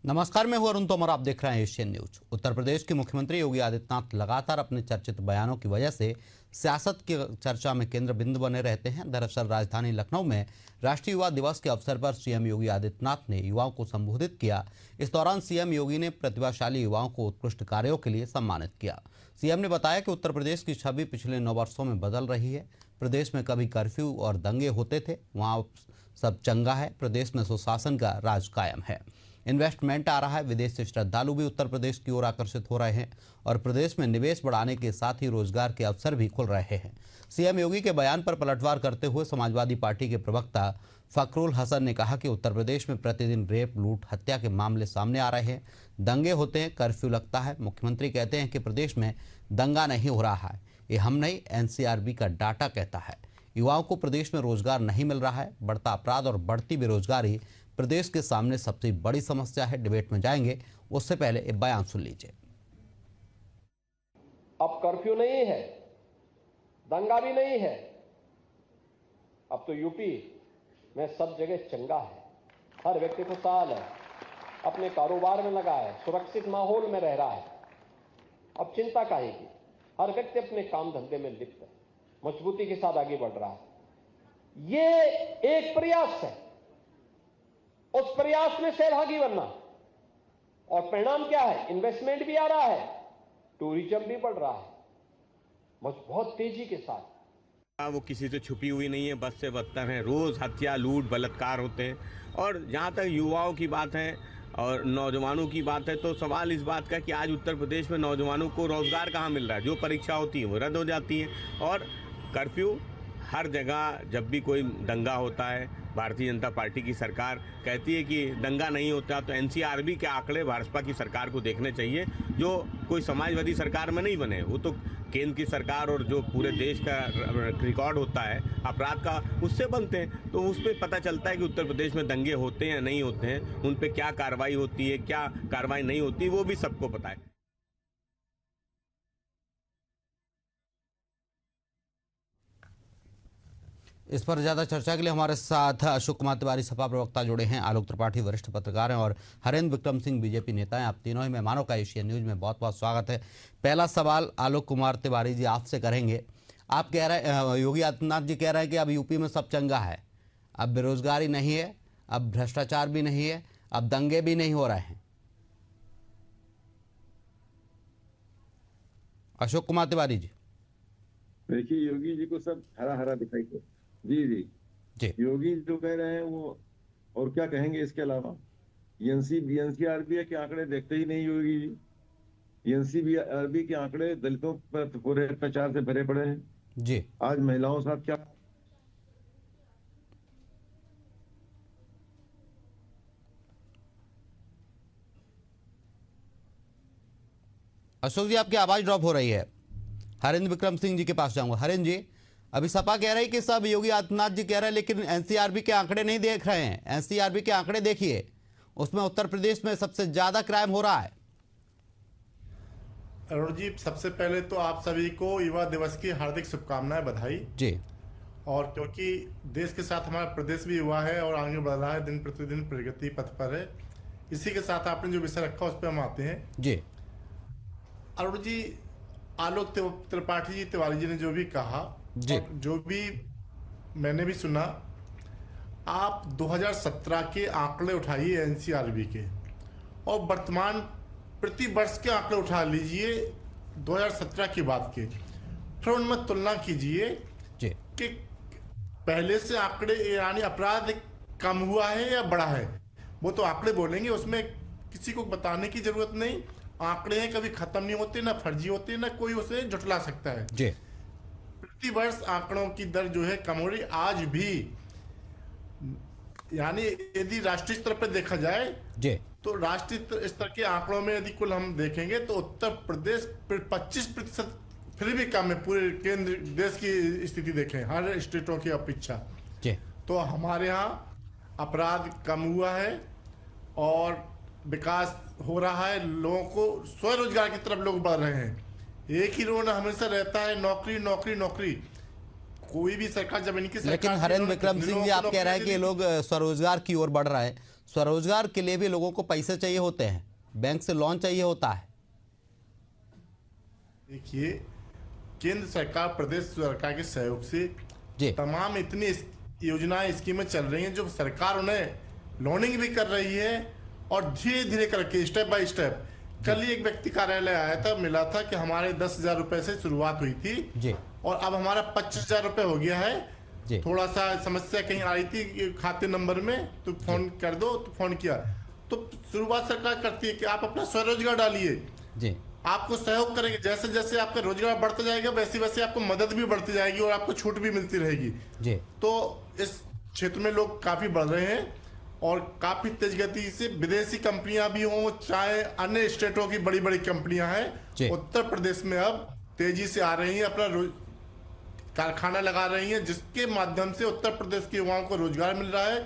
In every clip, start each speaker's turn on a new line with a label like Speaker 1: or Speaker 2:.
Speaker 1: नमस्कार, मैं हूं अरुण तोमर। आप देख रहे हैं एशियन न्यूज। उत्तर प्रदेश के मुख्यमंत्री योगी आदित्यनाथ लगातार अपने चर्चित बयानों की वजह से सियासत की चर्चा में केंद्र बिंदु बने रहते हैं। दरअसल राजधानी लखनऊ में राष्ट्रीय युवा दिवस के अवसर पर सीएम योगी आदित्यनाथ ने युवाओं को संबोधित किया। इस दौरान सीएम योगी ने प्रतिभाशाली युवाओं को उत्कृष्ट कार्यों के लिए सम्मानित किया। सीएम ने बताया कि उत्तर प्रदेश की छवि पिछले 9 वर्षों में बदल रही है। प्रदेश में कभी कर्फ्यू और दंगे होते थे, वहाँ सब चंगा है। प्रदेश में सुशासन का राज कायम है। इन्वेस्टमेंट आ रहा है। विदेश से श्रद्धालु भी उत्तर प्रदेश की ओर आकर्षित हो रहे हैं और प्रदेश में निवेश बढ़ाने के साथ ही रोजगार के अवसर भी खुल रहे हैं। सीएम योगी के बयान पर पलटवार करते हुए समाजवादी पार्टी के प्रवक्ता फखरुल हसन ने कहा कि उत्तर प्रदेश में प्रतिदिन रेप, लूट, हत्या के मामले सामने आ रहे हैं। दंगे होते हैं, कर्फ्यू लगता है। मुख्यमंत्री कहते हैं कि प्रदेश में दंगा नहीं हो रहा है। ये हम नहीं, एनसीआरबी का डाटा कहता है। युवाओं को प्रदेश में रोजगार नहीं मिल रहा है। बढ़ता अपराध और बढ़ती बेरोजगारी प्रदेश के सामने सबसे बड़ी समस्या है। डिबेट में जाएंगे, उससे पहले एक बयान सुन लीजिए।
Speaker 2: अब कर्फ्यू नहीं है, दंगा भी नहीं है। अब तो यूपी में सब जगह चंगा है। हर व्यक्ति खुशहाल है, अपने कारोबार में लगा है, सुरक्षित माहौल में रह रहा है। अब चिंता काहे की? हर व्यक्ति अपने काम धंधे में लिप्त है, मजबूती के साथ आगे बढ़ रहा है। ये एक प्रयास है, उस प्रयास में सहभागी बनना। और परिणाम क्या है? इन्वेस्टमेंट भी आ रहा है, टूरिज्म भी बढ़ रहा है बहुत तेजी के साथ।
Speaker 3: वो किसी से छुपी हुई नहीं है, बद से बदतर है। रोज हत्या, लूट, बलात्कार होते हैं। और जहाँ तक युवाओं की बात है और नौजवानों की बात है, तो सवाल इस बात का कि आज उत्तर प्रदेश में नौजवानों को रोजगार कहाँ मिल रहा है? जो परीक्षा होती है वो रद्द हो जाती है। और कर्फ्यू हर जगह, जब भी कोई दंगा होता है, भारतीय जनता पार्टी की सरकार कहती है कि दंगा नहीं होता, तो एनसीआरबी के आंकड़े भाजपा की सरकार को देखने चाहिए, जो कोई समाजवादी सरकार में नहीं बने। वो तो केंद्र की सरकार और जो पूरे देश का रिकॉर्ड होता है अपराध का, उससे बनते हैं। तो उस पर पता चलता है कि उत्तर प्रदेश में दंगे होते हैं या नहीं होते हैं, उन पर क्या कार्रवाई होती है, क्या कार्रवाई नहीं होती, वो भी सबको पता है।
Speaker 1: इस पर ज्यादा चर्चा के लिए हमारे साथ अशोक कुमार तिवारी सपा प्रवक्ता जुड़े हैं, आलोक त्रिपाठी वरिष्ठ पत्रकार हैं और हरेंद्र विक्रम सिंह बीजेपी नेता हैं। आप तीनों ही मेहमानों का एशियन न्यूज में बहुत बहुत स्वागत है। पहला सवाल आलोक कुमार तिवारी जी आपसे करेंगे। आप कह रहे हैं, योगी आदित्यनाथ जी कह रहे हैं कि अब यूपी में सब चंगा है, अब बेरोजगारी नहीं है, अब भ्रष्टाचार भी नहीं है, अब दंगे भी नहीं हो रहे हैं। अशोक कुमार तिवारी जी।
Speaker 4: देखिए, योगी जी को सब हरा हरा दिखाई दे। जी जी
Speaker 1: जी,
Speaker 4: योगी जो कह रहे हैं वो और क्या कहेंगे इसके अलावा। एनसीआरबी के आंकड़े देखते ही नहीं योगी जी। एनसीआरबी के आंकड़े दलितों पर पूरे प्रचार से भरे पड़े हैं
Speaker 1: जी।
Speaker 4: आज महिलाओं के साथ क्या।
Speaker 1: अशोक जी, आपकी आवाज ड्रॉप हो रही है। हरेंद्र विक्रम सिंह जी के पास जाऊंगा। हरेंद्र जी, अभी सपा कह रही है कि सब योगी आदित्यनाथ जी कह रहे हैं, लेकिन एनसीआरबी के आंकड़े नहीं देख रहे हैं। एनसीआरबी के आंकड़े देखिए, उसमें उत्तर प्रदेश में सबसे ज्यादा क्राइम हो रहा है।
Speaker 5: अरुण जी, सबसे पहले तो आप सभी को युवा दिवस की हार्दिक शुभकामनाएं, बधाई
Speaker 1: जी।
Speaker 5: और क्योंकि देश के साथ हमारा प्रदेश भी युवा है और आगे बढ़ रहा है, दिन प्रतिदिन प्रगति पथ पर है। इसी के साथ आपने जो विषय रखा उस पर हम आते हैं।
Speaker 1: जी
Speaker 5: अरुण जी, आलोक त्रिपाठी जी, तिवारी जी ने जो भी कहा
Speaker 1: जी,
Speaker 5: और जो भी मैंने भी सुना, आप 2017 के आंकड़े उठाइए एनसीआरबी के और वर्तमान प्रति वर्ष के आंकड़े उठा लीजिए 2017 की बात के, फिर उनमें तुलना कीजिए कि पहले से आंकड़े यानी अपराध कम हुआ है या बढ़ा है। वो तो आंकड़े बोलेंगे, उसमें किसी को बताने की जरूरत नहीं। आंकड़े हैं, कभी खत्म नहीं होते, ना फर्जी होते, ना कोई उसे झुठला सकता है
Speaker 1: जी।
Speaker 5: प्रति वर्ष आंकड़ों की दर जो है कम हो रही आज भी। यानी यदि राष्ट्रीय स्तर पर देखा जाए
Speaker 1: जी,
Speaker 5: तो राष्ट्रीय स्तर के आंकड़ों में यदि कुल हम देखेंगे तो उत्तर प्रदेश 25% फिर भी कम है पूरे केंद्र देश की स्थिति देखें हर स्टेटों की अपेक्षा। तो हमारे यहाँ अपराध कम हुआ है और विकास हो रहा है, लोगों को स्वरोजगार की तरफ लोग बढ़ रहे हैं। एक ही रोना हमेशा रहता है, नौकरी नौकरी नौकरी। कोई भी सरकार जब इनकी सरकार,
Speaker 1: लेकिन हरेंद्र विक्रम सिंह जी आप कह रहे हैं कि लोग स्वरोजगार की ओर बढ़ रहा है। स्वरोजगार के लिए भी लोगों को पैसे चाहिए होते हैं, बैंक से लोन चाहिए होता है।
Speaker 5: देखिए, केंद्र सरकार प्रदेश सरकार के सहयोग से
Speaker 1: जी
Speaker 5: तमाम इतनी योजनाएं स्कीमें चल रही हैं जो सरकार उन्हें लोनिंग भी कर रही है और धीरे धीरे करके स्टेप बाय स्टेप। कल ही एक व्यक्ति कार्यालय आया था, मिला था कि हमारे 10,000 रुपए से शुरुआत हुई थी
Speaker 1: जी
Speaker 5: और अब हमारा 25,000 रुपए हो गया है।
Speaker 1: जी
Speaker 5: थोड़ा सा समस्या कहीं आ रही थी खाते नंबर में, तो फोन कर दो, तो फोन किया। तो शुरुआत सरकार करती है कि आप अपना स्वरोजगार डालिए,
Speaker 1: जी
Speaker 5: आपको सहयोग करेंगे। जैसे जैसे आपका रोजगार बढ़ता जाएगा वैसे वैसे आपको मदद भी बढ़ती जाएगी और आपको छूट भी मिलती रहेगी।
Speaker 1: जी
Speaker 5: तो इस क्षेत्र में लोग काफी बढ़ रहे हैं और काफी तेज गति से विदेशी कंपनियां भी हों, चाहे अन्य स्टेटों की बड़ी बड़ी कंपनियां
Speaker 1: जी।
Speaker 5: हैं, उत्तर प्रदेश में अब तेजी से आ रही हैं, अपना कारखाना लगा रही हैं, जिसके माध्यम से उत्तर प्रदेश के युवाओं को रोजगार मिल रहा है।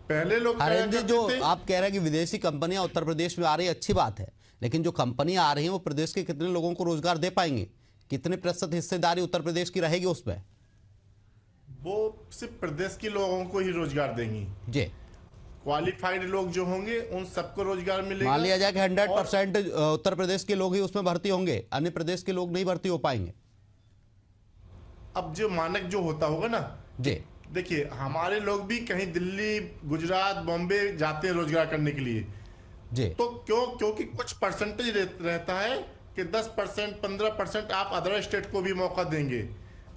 Speaker 5: पहले लोग
Speaker 1: हरेंद्र जी,
Speaker 5: करते
Speaker 1: जो
Speaker 5: थे,
Speaker 1: आप कह रहे हैं कि विदेशी कंपनियां उत्तर प्रदेश में आ रही है, अच्छी बात है, लेकिन जो कंपनियां आ रही हैं वो प्रदेश के कितने लोगों को रोजगार दे पाएंगे? कितने प्रतिशत हिस्सेदारी उत्तर प्रदेश की रहेगी उसमें?
Speaker 5: वो सिर्फ प्रदेश के लोगों को ही रोजगार देंगी।
Speaker 1: जी
Speaker 5: क्वालिफाइड लोग जो होंगे उन सबको रोजगार मिलेगा।
Speaker 1: मान लिया जाए कि 100% उत्तर प्रदेश के लोग ही उसमें भर्ती होंगे, अन्य प्रदेश के लोग नहीं भर्ती हो पाएंगे।
Speaker 5: अब जो मानक जो होता होगा ना,
Speaker 1: जी
Speaker 5: देखिए हमारे लोग भी कहीं दिल्ली, गुजरात, बॉम्बे जाते हैं रोजगार करने के लिए।
Speaker 1: जी
Speaker 5: तो क्योंकि कुछ परसेंटेज रहता है कि 10%, 15% आप अदर स्टेट को भी मौका देंगे,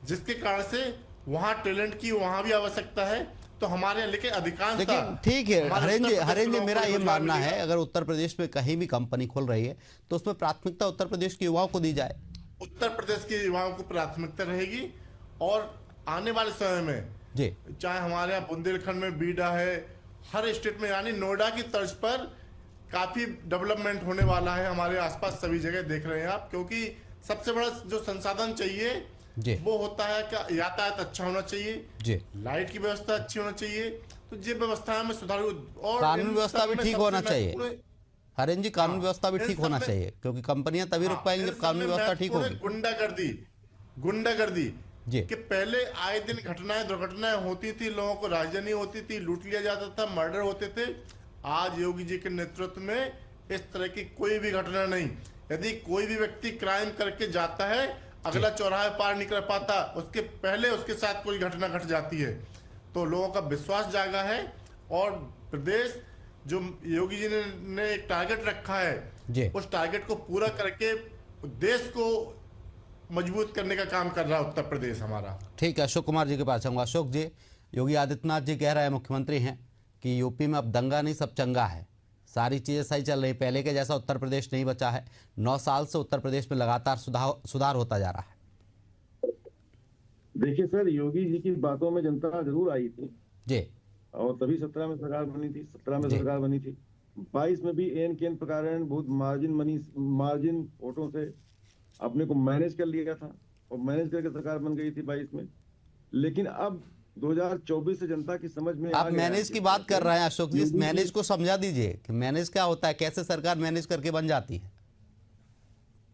Speaker 5: जिसके कारण से वहां टैलेंट की वहां भी आवश्यकता है। तो हमारे यहाँ लेकिन अधिकांश,
Speaker 1: लेकिन ठीक है हरेंद्र जी, मेरा ये मानना है अगर उत्तर प्रदेश में कहीं भी कंपनी खुल रही है तो उसमें प्राथमिकता उत्तर प्रदेश के युवाओं को दी जाए।
Speaker 5: उत्तर प्रदेश के युवाओं को प्राथमिकता रहेगी और आने वाले समय में
Speaker 1: जी
Speaker 5: चाहे हमारे यहाँ बुंदेलखंड में बीडा है, हर स्टेट में, यानी नोएडा की तर्ज पर काफी डेवलपमेंट होने वाला है। हमारे आसपास सभी जगह देख रहे हैं आप, क्योंकि सबसे बड़ा जो संसाधन चाहिए
Speaker 1: जी
Speaker 5: वो होता है कि यातायात अच्छा होना चाहिए,
Speaker 1: जी
Speaker 5: लाइट की व्यवस्था अच्छी होना चाहिए। तो ये व्यवस्था में सुधार और
Speaker 1: कानून व्यवस्था भी ठीक होना चाहिए।
Speaker 5: पूरे
Speaker 1: हरेंद्र जी, कानून व्यवस्था भी ठीक होना चाहिए, क्योंकि कंपनियां तभी रुक पाएंगी जब कानून व्यवस्था ठीक होगी।
Speaker 5: गुंडागर्दी
Speaker 1: जी
Speaker 5: कि पहले आए दिन घटनाएं, दुर्घटनाएं होती थी, लोगों को राजधानी होती थी, लूट लिया जाता था, मर्डर होते थे। आज योगी जी के नेतृत्व में इस तरह की कोई भी घटना नहीं। यदि कोई भी व्यक्ति क्राइम करके जाता है, अगला चौराहे पार निकल पाता, उसके पहले उसके साथ कोई घटना घट जाती है। तो लोगों का विश्वास जागा है और प्रदेश जो योगी जी ने एक टारगेट रखा
Speaker 1: जी।
Speaker 5: है, उस टारगेट को पूरा करके देश को मजबूत करने का काम कर रहा है उत्तर प्रदेश हमारा।
Speaker 1: ठीक है, अशोक कुमार जी के पास जाऊंगा। अशोक जी, योगी आदित्यनाथ जी कह रहे हैं, मुख्यमंत्री हैं, कि यूपी में अब दंगा नहीं सब चंगा है, सारी चीज़ें सही चल रही, पहले के जैसा उत्तर प्रदेश नहीं बचा है। 9 साल से उत्तर प्रदेश में लगातार सुधार होता जा रहा है।
Speaker 4: देखिए सर, योगी जी की बातों में जनता जरूर आई थी
Speaker 1: जी,
Speaker 4: और तभी 17 में सरकार बनी थी, 17 में
Speaker 1: जी।
Speaker 4: सरकार बनी थी। 22 में भी एन केन प्रकार बहुत मार्जिन वोटों से अपने को मैनेज कर लिया था और मैनेज करके सरकार बन गई थी 22 में। लेकिन अब 2024 से जनता की समझ में
Speaker 1: आप मैनेज की बात कर रहे हैं अशोक जी, इस मैनेज को समझा दीजिए कि मैनेज क्या होता है, कैसे सरकार मैनेज करके बन जाती है।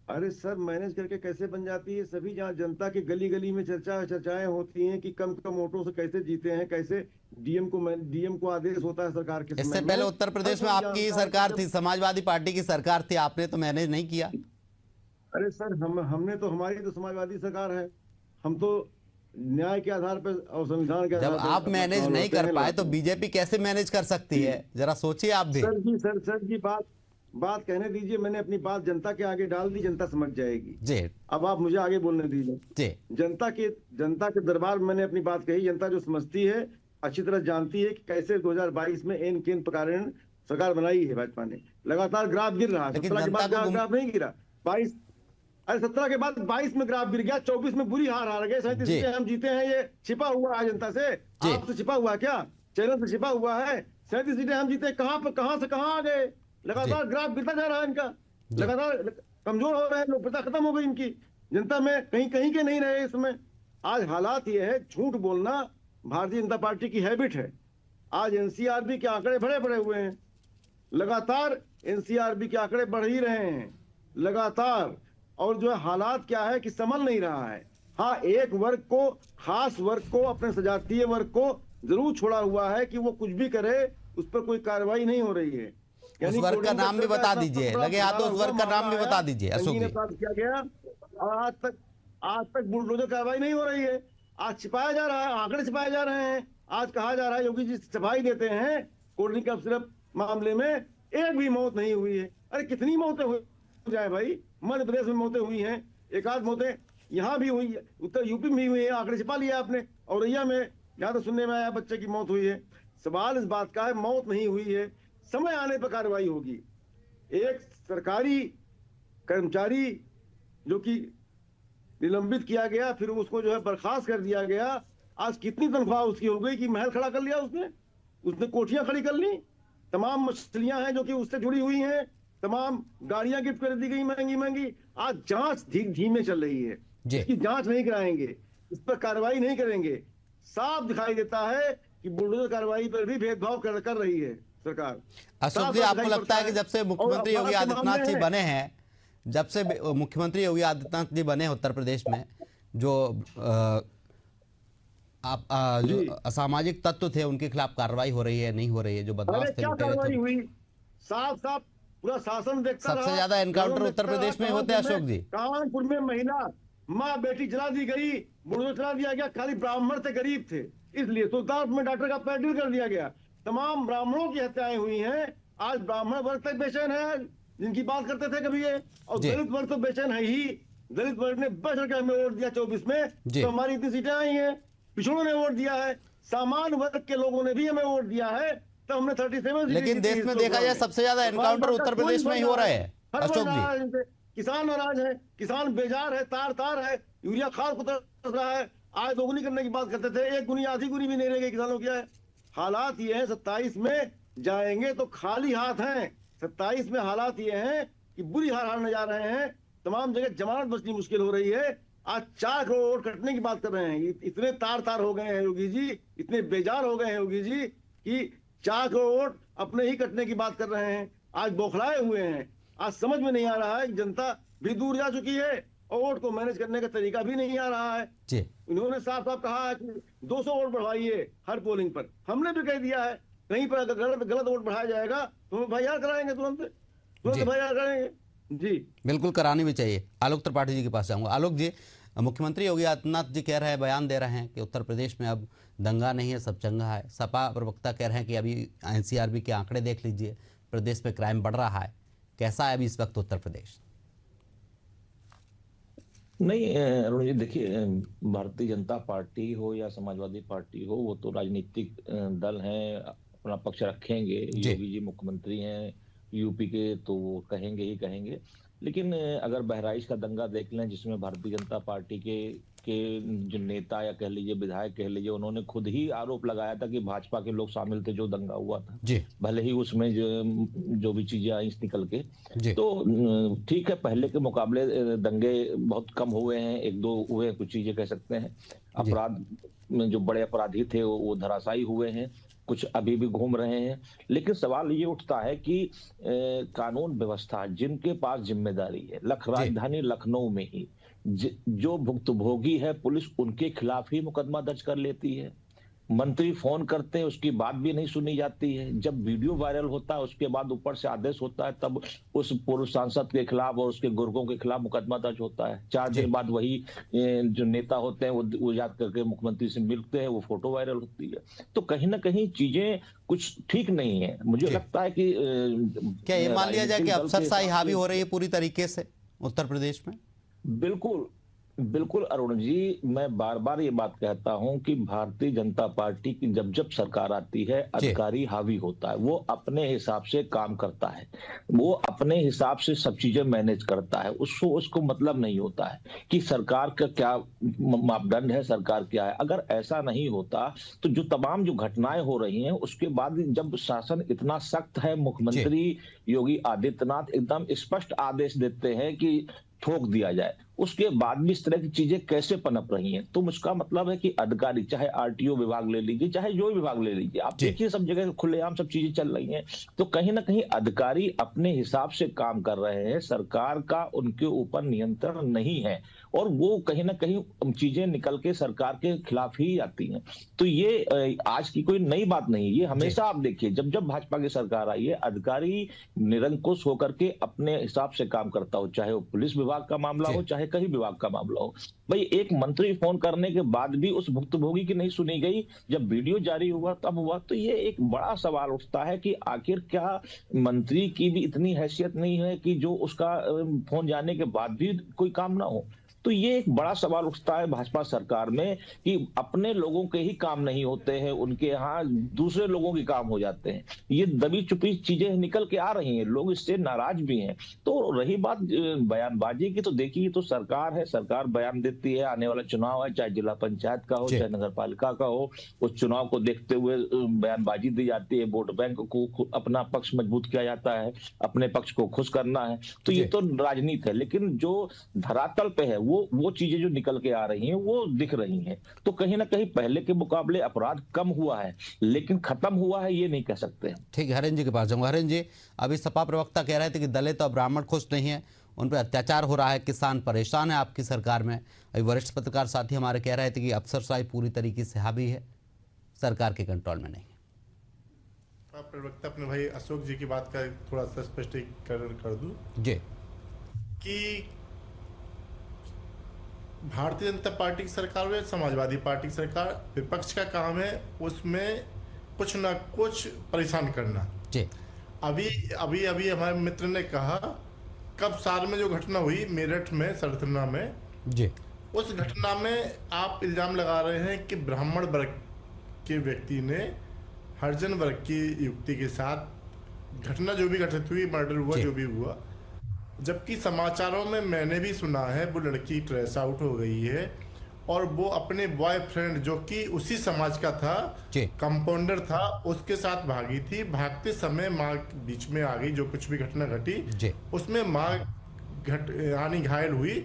Speaker 4: अरे सर, मैनेज करके कैसे बन जाती है? सभी जहाँ जनता की गली गली में चर्चाएं होती हैं कि कम कम वोटों से कैसे जीते हैं, कैसे डीएम को आदेश होता है सरकार के।
Speaker 1: इससे पहले उत्तर प्रदेश में आपकी सरकार थी, समाजवादी पार्टी की सरकार थी, आपने तो मैनेज नहीं किया।
Speaker 4: अरे सर, हमारी तो समाजवादी सरकार है, हम तो न्याय के आधार पर और संविधान के आधार
Speaker 1: जब
Speaker 4: पर
Speaker 1: आप मैनेज नहीं कर पाए तो बीजेपी कैसे मैनेज कर सकती है, जरा सोचिए आप भी।
Speaker 4: सर जी बात कहने दीजिए, मैंने अपनी बात जनता के आगे डाल दी, जनता समझ जाएगी
Speaker 1: जी।
Speaker 4: अब आप मुझे आगे बोलने दीजिए
Speaker 1: जी।
Speaker 4: जनता के दरबार में मैंने अपनी बात कही। जनता जो समझती है, अच्छी तरह जानती है कि कैसे 2022 में एन केन प्रकार सरकार बनाई है भाजपा ने। लगातार ग्राफ गिर रहा है, 17 के बाद ग्राफ नहीं गिरा, 17 के बाद 22 में ग्राफ गिर गया, 24 में बुरी हार गए। 37 सीटें हम जीते हैं, ये छिपा हुआ है जनता से, आपसे छिपा हुआ क्या, चैनल से छिपा हुआ है। 37 सीटें हम जीते, कहां से कहां आ गए? लगातार ग्राफ गिरता जा रहा है इनका, लगातार कमजोर हो रहे हैं, लोकप्रियता खत्म हो गई इनकी, जनता में कहीं के नहीं रहे इसमें। आज हालात ये है, झूठ बोलना भारतीय जनता पार्टी की हैबिट है। आज एनसीआरबी के आंकड़े बड़े हुए हैं, लगातार एनसीआरबी के आंकड़े बढ़ ही रहे हैं लगातार। और जो हालात क्या है कि संभल नहीं रहा है। हाँ, एक वर्ग को, खास वर्ग को, अपने सजातीय वर्ग को जरूर छोड़ा हुआ है कि वो कुछ भी करे, उस पर कोई कार्रवाई नहीं हो रही है।
Speaker 1: उस वर्ग का नाम भी बता दीजिए, लगे हाथ तो उस वर्ग का नाम भी बता दीजिए अशोक जी।
Speaker 4: किया गया और आज तक बुलडोजर कार्रवाई नहीं हो रही है। आज छिपाया जा रहा है, आंकड़े छिपाए जा रहे हैं। आज कहा जा रहा है योगी जी सफाई देते हैं कोल्ड ड्रिंक कफ सिरप मामले में एक भी मौत नहीं हुई है। अरे कितनी मौतें हो जाए भाई, मध्य प्रदेश में मौतें हुई हैं, एक आध मौतें यहाँ भी हुई है, उत्तर यूपी में भी हुई है, आंकड़े छिपा लिया आपने। औरैया में यहाँ तो सुनने में आया बच्चे की मौत हुई है। सवाल इस बात का है, मौत नहीं हुई है, समय आने पर कार्रवाई होगी। एक सरकारी कर्मचारी जो कि निलंबित किया गया, फिर उसको जो है बर्खास्त कर दिया गया, आज कितनी तनख्वाह उसकी हो गई कि महल खड़ा कर लिया उसने कोठियां खड़ी कर ली। तमाम मछलियां हैं जो कि उससे जुड़ी हुई हैं, तमाम गाड़ियां गिफ्ट कर दी गई महंगी महंगी। आज जांच धीमे चल रही है, इसकी जांच नहीं कराएंगे, इस पर कार्रवाई नहीं करेंगे। साफ दिखाई देता है कि बुलडोजर कार्रवाई पर भी भेदभाव कर रही है सरकार।
Speaker 1: अशोक जी, आपको लगता है कि जब से मुख्यमंत्री योगी आदित्यनाथ जी बने हैं, जब से मुख्यमंत्री योगी आदित्यनाथ जी बने उत्तर प्रदेश में, जो असामाजिक तत्व थे उनके खिलाफ कार्रवाई हो रही है, नहीं हो रही है? जो बदमाश थे,
Speaker 4: कार्रवाई हुई, साफ साफ पूरा शासन देखता रहा।
Speaker 1: सबसे ज्यादा एनकाउंटर उत्तर प्रदेश में होते हैं अशोक जी।
Speaker 4: कानपुर में महिला माँ बेटी जला दी गई, बुलडोजर चला दिया गया, खाली ब्राह्मण थे, गरीब थे, इसलिए सुल्तानपुर में डॉक्टर का पैर कर दिया गया। तमाम ब्राह्मणों की हत्याएं हुई हैं। आज ब्राह्मण वर्ग तक बेचैन है, जिनकी बात करते थे कभी ये, और दलित वर्ग तो बेचैन है ही। दलित वर्ग ने बढ़ चढ़ के हमें वोट दिया 24 में, तो हमारी इतनी सीटें आई हैं। पिछड़ों ने वोट दिया है, सामान्य वर्ग के लोगों ने भी हमें वोट दिया है, तो हमने 37।
Speaker 1: लेकिन देश में देखा जाए सबसे ज्यादा एनकाउंटर उत्तर प्रदेश में ही हो रहे हैं अशोक जी।
Speaker 4: किसान नाराज है, किसान बेजार है, तार है, यूरिया खाद को तरस रहा है। आज दोगुनी करने की बात करते थे, एक गुनी आधी गुनी भी नहीं रह गई किसानों की। हालात ये है 27 में जाएंगे तो खाली हाथ हैं। 27 में हालात ये हैं कि बुरी हार हारने जा रहे हैं। तमाम जगह जमानत बचनी मुश्किल हो रही है। आज 4 करोड़ वोट कटने की बात कर रहे हैं। इतने तार हो गए हैं योगी जी, इतने बेजार हो गए हैं योगी जी कि 4 करोड़ वोट अपने ही कटने की बात कर रहे हैं। आज बौखलाए हुए हैं। आज समझ में नहीं आ रहा है कि जनता भी दूर जा चुकी है और वोट को मैनेज करने का तरीका भी नहीं आ रहा है। इन्होंने साफ साफ कहा है कि 200 वोट बढ़वाइए हर पोलिंग पर। हमने भी कह दिया है, कहीं पर अगर गलत वोट बढ़ाया जाएगा तो हम एफआईआर कराएंगे, तुरंत एफआईआर करेंगे। जी
Speaker 1: बिल्कुल, करानी भी चाहिए। आलोक त्रिपाठी जी के पास जाऊंगा। आलोक जी, मुख्यमंत्री योगी आदित्यनाथ जी कह रहे हैं, बयान दे रहे हैं कि उत्तर प्रदेश में अब दंगा नहीं है, सब चंगा है। सपा प्रवक्ता कह रहे हैं कि अभी एनसीआरबी के आंकड़े देख लीजिए, प्रदेश में क्राइम बढ़ रहा है। कैसा है अभी इस वक्त उत्तर प्रदेश?
Speaker 6: नहीं अरुण जी, देखिए, भारतीय जनता पार्टी हो या समाजवादी पार्टी हो, वो तो राजनीतिक दल हैं, अपना पक्ष रखेंगे। योगी जी मुख्यमंत्री हैं यूपी के, तो वो कहेंगे ही कहेंगे। लेकिन अगर बहराइच का दंगा देख लें, जिसमें भारतीय जनता पार्टी के जो नेता या कह लीजिए विधायक कह लीजिए, उन्होंने खुद ही आरोप लगाया था कि भाजपा के लोग शामिल थे जो दंगा हुआ था। भले ही उसमें जो भी चीजें आई निकल के, तो ठीक है, पहले के मुकाबले दंगे बहुत कम हुए हैं, 1-2 हुए, कुछ चीजें कह सकते हैं। अपराध में जो बड़े अपराधी थे वो धराशायी हुए हैं, कुछ अभी भी घूम रहे हैं। लेकिन सवाल ये उठता है कि कानून व्यवस्था जिनके पास जिम्मेदारी है, राजधानी लखनऊ में ही जो भुक्तभोगी है, पुलिस उनके खिलाफ ही मुकदमा दर्ज कर लेती है। मंत्री फोन करते हैं, उसकी बात भी नहीं सुनी जाती है। जब वीडियो वायरल होता है, उसके बाद ऊपर से आदेश होता है, तब उस पूर्व सांसद के खिलाफ और उसके गुर्गों के खिलाफ मुकदमा दर्ज होता है। 4 दिन बाद वही जो नेता होते हैं वो याद करके मुख्यमंत्री से मिलते हैं, वो फोटो वायरल होती है। तो कहीं ना कहीं चीजें कुछ ठीक नहीं है। मुझे लगता है कि
Speaker 1: क्या ये मान लिया जाए कि अफसरशाही हावी हो रही है पूरी तरीके से उत्तर प्रदेश में?
Speaker 6: बिल्कुल अरुण जी, मैं बार बार ये बात कहता हूं कि भारतीय जनता पार्टी की जब सरकार आती है, अधिकारी हावी होता है, वो अपने हिसाब से काम करता है, वो अपने हिसाब से सब चीजें मैनेज करता है। उसको मतलब नहीं होता है कि सरकार का क्या मापदंड है, सरकार क्या है। अगर ऐसा नहीं होता तो जो तमाम जो घटनाएं हो रही हैं, उसके बाद जब शासन इतना सख्त है, मुख्यमंत्री योगी आदित्यनाथ एकदम स्पष्ट आदेश देते हैं कि ठोक दिया जाए, उसके बाद भी इस तरह की चीजें कैसे पनप रही हैं। तो उसका मतलब है कि अधिकारी, चाहे आरटीओ विभाग ले लीजिए, चाहे जो भी विभाग ले लीजिए, आप देखिए सब जगह खुलेआम सब चीजें चल रही हैं। तो कहीं ना कहीं अधिकारी अपने हिसाब से काम कर रहे हैं, सरकार का उनके ऊपर नियंत्रण नहीं है, और वो कहीं ना कहीं चीजें निकल के सरकार के खिलाफ ही आती हैं। तो ये आज की कोई नई बात नहीं है, ये हमेशा आप देखिए जब जब भाजपा की सरकार आई है, अधिकारी निरंकुश होकर के अपने हिसाब से काम करता हो, चाहे वो पुलिस विभाग का मामला हो, चाहे कहीं विभाग का मामला हो। भाई एक मंत्री फोन करने के बाद भी उस भुक्तभोगी की नहीं सुनी गई, जब वीडियो जारी हुआ तब हुआ। तो ये एक बड़ा सवाल उठता है कि आखिर क्या मंत्री की भी इतनी हैसियत नहीं है कि जो उसका फोन जाने के बाद भी कोई काम ना हो। तो ये एक बड़ा सवाल उठता है भाजपा सरकार में कि अपने लोगों के ही काम नहीं होते हैं, उनके यहाँ दूसरे लोगों के काम हो जाते हैं। ये दबी छुपी चीजें निकल के आ रही हैं, लोग इससे नाराज भी हैं। तो रही बात बयानबाजी की, तो देखिए तो सरकार है, सरकार बयान देती है, आने वाला चुनाव है, चाहे जिला पंचायत का हो, चाहे नगर पालिका का हो, उस चुनाव को देखते हुए बयानबाजी दी जाती है, वोट बैंक को अपना पक्ष मजबूत किया जाता है, अपने पक्ष को खुश करना है। तो ये तो राजनीति है, लेकिन जो धरातल पे है वो चीजें जो निकल के आ रही हैं वो दिख रही हैं। तो कहीं ना कहीं पहले के मुकाबले अपराध कम हुआ है, लेकिन खत्म हुआ है ये नहीं कह सकते।
Speaker 1: ठीक है, हरेंद्र जी के पास जाऊंगा। हरेंद्र जी, अभी सपा प्रवक्ता कह रहे थे कि दलित और ब्राह्मण खुश नहीं है, उन पर अत्याचार हो रहा है, किसान परेशान है आपकी सरकार में। अभी वरिष्ठ पत्रकार साथी हमारे कह रहे थे कि अफसरशाही पूरी तरीके से हावी है, सरकार के कंट्रोल में नहीं है।
Speaker 5: प्रवक्ता अपने भाई अशोक जी की बात का थोड़ा सा स्पष्टीकरण कर दूं
Speaker 1: जी
Speaker 5: कि भारतीय जनता पार्टी की सरकार हो या समाजवादी पार्टी की सरकार, विपक्ष का काम है उसमें कुछ ना कुछ परेशान करना।
Speaker 1: जी
Speaker 5: अभी हमारे मित्र ने कहा कब साल में जो घटना हुई मेरठ में सरथना में,
Speaker 1: जी
Speaker 5: उस घटना में आप इल्जाम लगा रहे हैं कि ब्राह्मण वर्ग के व्यक्ति ने हरिजन वर्ग की युक्ति के साथ घटना जो भी घटित हुई, मर्डर हुआ, जो भी हुआ, जबकि समाचारों में मैंने भी सुना है वो लड़की ट्रेस आउट हो गई है और वो अपने बॉयफ्रेंड जो कि उसी समाज का था, कंपाउंडर था, उसके साथ भागी थी। भागते समय माँ बीच में आ गई, जो कुछ भी घटना घटी उसमें माँ घायल हुई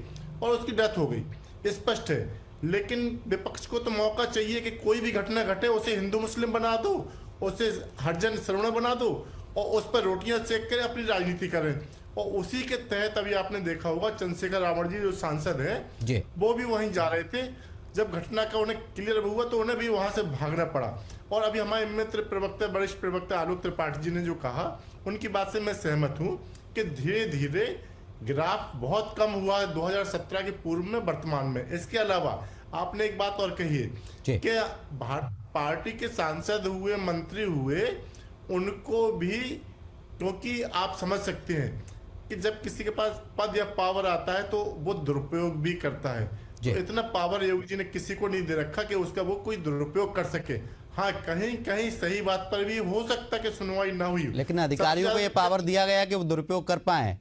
Speaker 5: और उसकी डेथ हो गई, स्पष्ट है। लेकिन विपक्ष को तो मौका चाहिए कि कोई भी घटना घटे उसे हिंदू मुस्लिम बना दो, उसे हरिजन श्रवण बना दो और उस पर रोटियां सेक कर अपनी राजनीति करें। और उसी के तहत अभी आपने देखा होगा चंद्रशेखर रावण जी जो सांसद हैं वो भी वहीं जा रहे थे। जब घटना का उन्हें क्लियर हुआ तो उन्हें भी वहां से भागना पड़ा। और अभी हमारे मित्र प्रवक्ता, वरिष्ठ प्रवक्ता आलोक त्रिपाठी जी ने जो कहा, उनकी बात से मैं सहमत हूं कि धीरे धीरे ग्राफ बहुत कम हुआ है 2017 के पूर्व में, वर्तमान में। इसके अलावा आपने एक बात और कही है कि पार्टी के सांसद हुए, मंत्री हुए, उनको भी, क्योंकि आप समझ सकते हैं कि जब किसी के पास पद या पावर आता है तो वो दुरुपयोग भी करता है। तो इतना पावर योगी जी ने किसी को नहीं दे रखा कि उसका वो कोई दुरुपयोग कर सके। हाँ, कहीं कहीं सही बात पर भी हो सकता कि सुनवाई ना हुई,
Speaker 1: लेकिन अधिकारियों को ये पावर दिया गया कि वो दुरुपयोग कर पाए?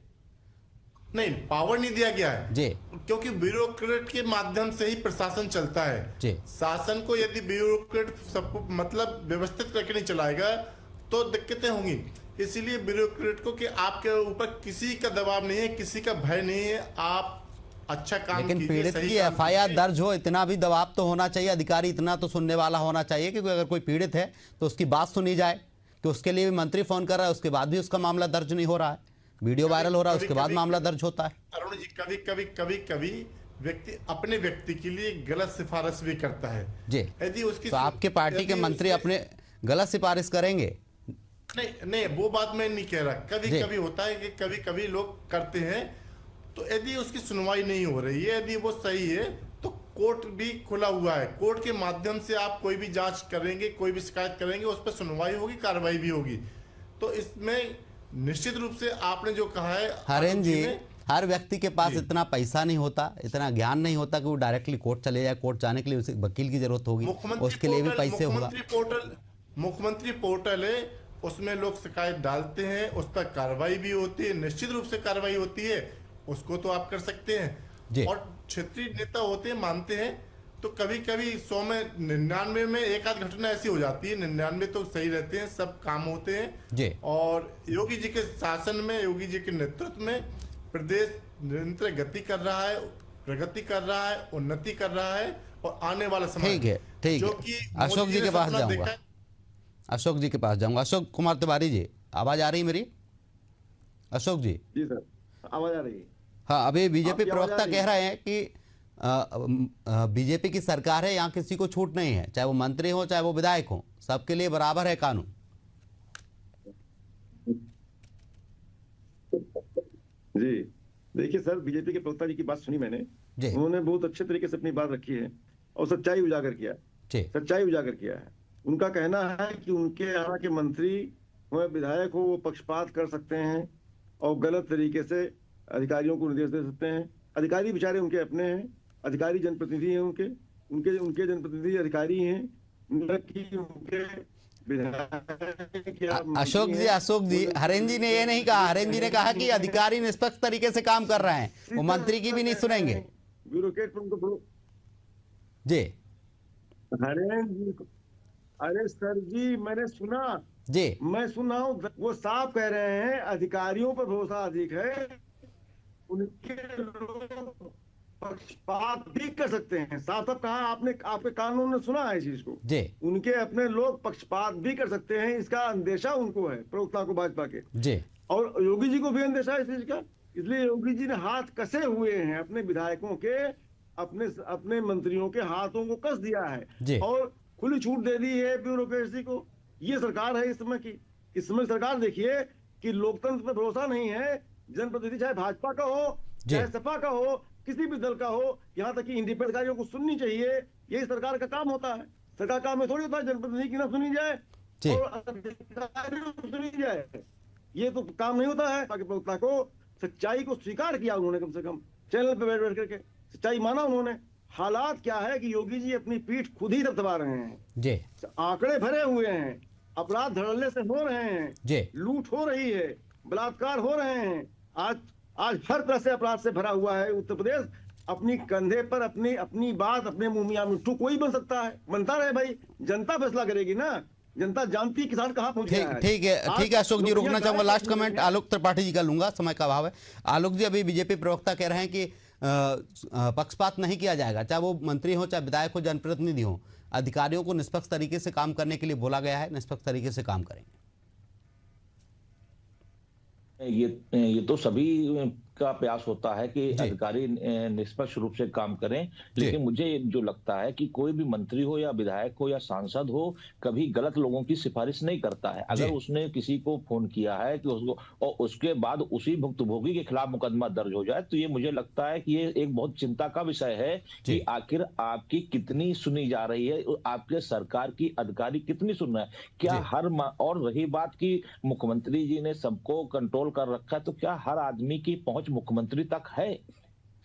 Speaker 5: नहीं, पावर नहीं दिया गया है
Speaker 1: जी,
Speaker 5: क्योंकि ब्यूरोक्रेट के माध्यम से ही प्रशासन चलता है
Speaker 1: जी।
Speaker 5: शासन को यदि ब्यूरोक्रेट सबको मतलब व्यवस्थित करके नहीं चलाएगा तो दिक्कतें होंगी। इसीलिए ब्यूरोक्रेट को कि आपके ऊपर किसी का दबाव नहीं है, किसी का भय नहीं है, आप अच्छा काम कीजिए।
Speaker 1: लेकिन पीड़ित की एफआईआर दर्ज हो, इतना भी दबाव तो होना चाहिए, अधिकारी इतना तो सुनने वाला होना चाहिए कि अगर कोई पीड़ित है तो उसकी बात सुनी जाए। कि उसके लिए भी मंत्री फोन कर रहा है, उसके बाद भी उसका मामला दर्ज नहीं हो रहा है, वीडियो वायरल हो रहा है, उसके बाद मामला दर्ज होता है।
Speaker 5: अरुण जी, कभी व्यक्ति अपने व्यक्ति के लिए गलत सिफारिश भी करता है
Speaker 1: जी।
Speaker 5: यदि उसकी
Speaker 1: तो आपके पार्टी के मंत्री अपने गलत सिफारिश करेंगे?
Speaker 5: नहीं, वो बात मैं नहीं कह रहा। कभी कभी होता है कि कभी कभी लोग करते हैं, तो यदि उसकी सुनवाई नहीं हो रही है, यदि वो सही है तो कोर्ट भी खुला हुआ है। कोर्ट के माध्यम से आप कोई भी जांच करेंगे, कोई भी शिकायत करेंगे, उस पर सुनवाई होगी, कार्रवाई भी होगी। तो इसमें निश्चित रूप से आपने जो कहा है
Speaker 1: हरेंद्र जी, हर व्यक्ति के पास इतना पैसा नहीं होता, इतना ज्ञान नहीं होता कि वो डायरेक्टली कोर्ट चले जाए। कोर्ट जाने के लिए उसे वकील की जरूरत होगी, उसके लिए भी पैसे होगा।
Speaker 5: मुख्यमंत्री पोर्टल है, उसमें लोग शिकायत डालते हैं, उस पर कार्रवाई भी होती है, निश्चित रूप से कार्रवाई होती है, उसको तो आप कर सकते हैं। और क्षेत्रीय नेता होते हैं, मानते हैं, तो कभी कभी 100 में 99 में एक आध घटना ऐसी हो जाती है, 99 तो सही रहते हैं, सब काम होते हैं। और योगी जी के शासन में, योगी जी के नेतृत्व में प्रदेश निरंतर गति कर रहा है, प्रगति कर रहा है, उन्नति कर रहा है और आने वाला समय
Speaker 1: ठीक है, ठीक
Speaker 5: जो
Speaker 1: है।
Speaker 5: कि
Speaker 1: अशोक
Speaker 5: मोदी
Speaker 1: जी
Speaker 5: ने
Speaker 1: के पास
Speaker 5: सपना
Speaker 1: जाऊंगा,
Speaker 5: देखा है।
Speaker 1: अशोक जी के पास जाऊंगा। अशोक कुमार तिवारी जी, आवाज आ रही है मेरी? अशोक जी,
Speaker 4: जी सर, आवाज आ रही है।
Speaker 1: हाँ, अभी बीजेपी
Speaker 4: आपकी आवाज आ
Speaker 1: प्रवक्ता
Speaker 4: रही
Speaker 1: कह
Speaker 4: है?
Speaker 1: रहे हैं कि बीजेपी की सरकार है, यहाँ किसी को छूट नहीं है, चाहे वो मंत्री हो चाहे वो विधायक हो, सबके लिए बराबर है कानून।
Speaker 4: जी देखिए सर, बीजेपी के प्रवक्ता जी की बात सुनी मैंने।
Speaker 1: जी
Speaker 4: उन्होंने बहुत अच्छे तरीके से अपनी बात रखी है और सच्चाई उजागर किया है।
Speaker 1: जी
Speaker 4: सच्चाई उजागर किया है। उनका कहना है कि उनके यहाँ के मंत्री हो या विधायक हो, वो पक्षपात कर सकते हैं और गलत तरीके से अधिकारियों को निर्देश दे सकते हैं। अधिकारी बेचारे उनके अपने हैं, अधिकारी जनप्रतिनिधि हैं, उनके उनके उनके जनप्रतिनिधि अधिकारी हैं, न कि उनके विधायक या
Speaker 1: अशोक
Speaker 4: मंत्री
Speaker 1: जी,
Speaker 4: हैं।
Speaker 1: अशोक जी, हरेंद्र जी ने ये नहीं कहा। हरेंद्र जी ने कहा कि अधिकारी निष्पक्ष तरीके से काम कर रहे हैं, वो मंत्री की भी नहीं सुनेंगे।
Speaker 4: ब्यूरोक्रेट पर उनको
Speaker 1: जी
Speaker 4: अरे सर जी, मैंने सुना,
Speaker 1: जी
Speaker 4: मैं सुना हूं, वो साफ कह रहे हैं अधिकारियों पर भरोसा अधिक है, उनके लोग पक्षपात भी कर सकते हैं। साफ साफ कहा आपने, आपके कानून ने सुना है इस चीज को।
Speaker 1: जी
Speaker 4: उनके अपने लोग पक्षपात भी कर सकते हैं, इसका अंदेशा उनको है, प्रवक्ता को, भाजपा के।
Speaker 1: जी
Speaker 4: और योगी जी को भी अंदेशा है इस चीज का, इसलिए योगी जी ने हाथ कसे हुए हैं अपने विधायकों के, अपने अपने मंत्रियों के हाथों को कस दिया
Speaker 1: जी।
Speaker 4: है और खुली छूट दे दी है ब्यूरोक्रेसी को। ये सरकार है इस समय की। इस समय सरकार देखिए कि लोकतंत्र पर भरोसा नहीं है। जनप्रतिनिधि चाहे भाजपा का हो चाहे सपा का हो, किसी भी दल का हो, यहाँ तक कि इंडिपेंडेंट अधिकारियों को सुननी चाहिए। यही सरकार का काम होता है। सरकार काम में थोड़ी होता है जनप्रतिनिधि की ना सुनी जाए
Speaker 1: जी।
Speaker 4: और अधिकारियों को सुनी जाए। ये तो काम नहीं होता है। प्रवक्ता को सच्चाई को स्वीकार किया उन्होंने, कम से कम चैनल पे बैठ बैठ करके सच्चाई माना उन्होंने। हालात क्या है कि योगी जी अपनी पीठ खुद ही दबदबा रहे हैं।
Speaker 1: जी
Speaker 4: आंकड़े भरे हुए हैं, अपराध धड़ल्ले से हो रहे हैं,
Speaker 1: जी
Speaker 4: लूट हो रही है, बलात्कार हो रहे हैं। आज आज हर तरह से अपराध से भरा हुआ है उत्तर प्रदेश। अपनी कंधे पर अपनी बात अपने मुंह मियां मिट्ठू कोई बन सकता है, बनता रहे भाई, जनता फैसला करेगी ना। जनता जानती है किसान कहाँ पहुंच गया है।
Speaker 1: ठीक है, ठीक है अशोक जी, रुकना चाहूंगा। लास्ट कमेंट आलोक त्रिपाठी जी का लूंगा, समय का अभाव है। आलोक जी, अभी बीजेपी प्रवक्ता कह रहे हैं कि पक्षपात नहीं किया जाएगा, चाहे वो मंत्री हो चाहे विधायक हो, जनप्रतिनिधि हो, अधिकारियों को निष्पक्ष तरीके से काम करने के लिए बोला गया है, निष्पक्ष तरीके से काम करेंगे।
Speaker 6: ये तो सभी का प्रयास होता है कि अधिकारी निष्पक्ष रूप से काम करें, लेकिन मुझे जो लगता है कि कोई भी मंत्री हो या विधायक हो या सांसद हो, कभी गलत लोगों की सिफारिश नहीं करता है। अगर उसने किसी को फोन किया है कि उसको, और उसके बाद उसी भुक्तभोगी के खिलाफ मुकदमा दर्ज हो जाए, तो ये मुझे लगता है कि ये एक बहुत चिंता का विषय है कि आखिर आपकी कितनी सुनी जा रही है, आपके सरकार की अधिकारी कितनी सुन रहे हैं। क्या और रही बात की मुख्यमंत्री जी ने सबको कंट्रोल कर रखा है, तो क्या हर आदमी की पहुंच मुख्यमंत्री तक है?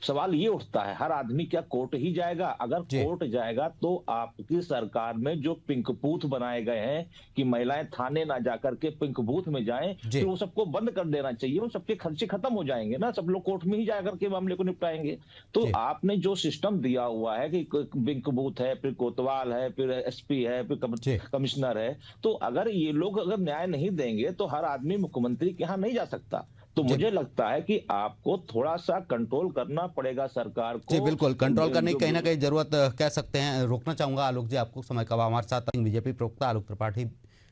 Speaker 6: सवाल ये उठता है, हर आदमी क्या कोर्ट ही जाएगा? अगर कोर्ट जाएगा तो आपकी सरकार में जो पिंक बूथ बनाए गए हैं कि महिलाएं थाने ना जाकर के पिंक बूथ में जाएं, तो वो सबको बंद कर देना चाहिए। वो सबके खर्चे खत्म हो जाएंगे ना, सब लोग कोर्ट में ही जाकर के मामले को निपटाएंगे। तो आपने जो सिस्टम दिया हुआ है कि पिंक बूथ है, फिर कोतवाल है, फिर एसपी है, फिर कमिश्नर है, तो अगर ये लोग अगर न्याय नहीं देंगे तो हर आदमी मुख्यमंत्री के यहाँ नहीं जा सकता। तो मुझे लगता है कि आपको थोड़ा सा कंट्रोल करना पड़ेगा सरकार को।
Speaker 1: जी बिल्कुल, कंट्रोल करने की कहीं ना कहीं जरूरत कह सकते हैं। रोकना चाहूंगा आलोक जी, आपको समय का हमारे साथ बीजेपी प्रवक्ता आलोक त्रिपाठी,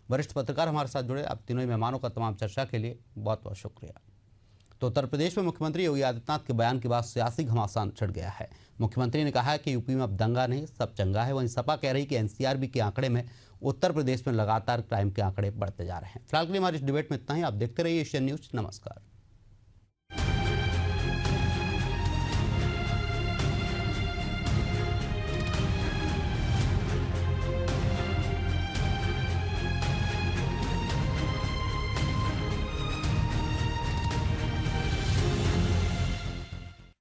Speaker 1: वरिष्ठ पत्रकार हमारे साथ जुड़े। आप तीनों ही मेहमानों का तमाम चर्चा के लिए बहुत बहुत शुक्रिया। तो उत्तर प्रदेश में मुख्यमंत्री योगी आदित्यनाथ के बयान के बाद सियासी घमासान छिड़ गया है। मुख्यमंत्री ने कहा है कि यूपी में अब दंगा नहीं, सब चंगा है। वहीं सपा कह रही कि एनसीआरबी के आंकड़े में उत्तर प्रदेश में लगातार क्राइम के आंकड़े बढ़ते जा रहे हैं। फिलहाल के लिए हमारी इस डिबेट में इतना ही। आप देखते रहिए एशियन न्यूज। नमस्कार।